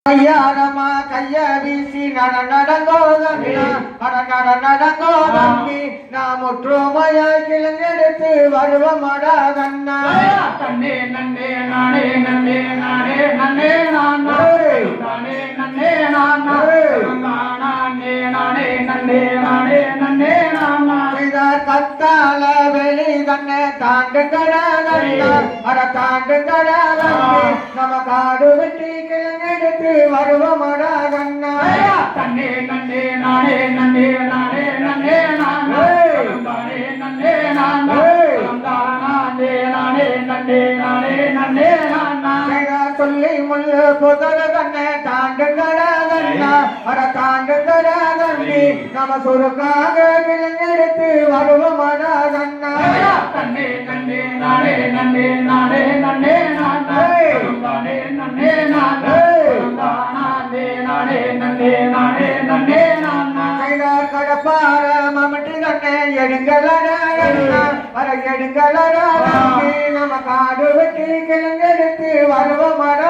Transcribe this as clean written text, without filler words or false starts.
ஐயாரமா கைய வீசி நடங்கோதம்பி நாம் ஒற்றுமையாய் கிழங்கெடுத்து வருவமடா கண்ணா தன்னே நன்னே நானே நன்னே நானே நன்னே நானே நானே நன்னே நானே நானே நானே நன்னே நானே நன்னே நானா கத்தால வெளி தன்னை தாண்டு கடகண்ணா அட தாண்டு கடகண்ணி நம்ம காடு வெட்டி கிழங்கெடுத்து வருவமடா கண்ணா தன்னே நன்னே நானே நன்னே நானே நன்னே நானே நானே நன்னே நானே நானே நானே நன்னே நானே நன்னே நானா சொல்லி முள்ளு புதர கண்ணை தாண்டு கடகண்ணா அட தாண்டு கடகண்ணி நம்ம சுருக்காக கிழங்கெடுத்து வருவமடா கண்ணா தன்னே நன்னே நானே நன்னே நானே நன்னே நானே நானே நன்னே நானே நானே நானே நன்னே நானே நன்னே நானா கடப்பார மமட்டி கண்ணே எடுங்களடா அட எடுங்களடா நம்ம காடு வெட்டி கிழங்கெடுத்து வருவமடா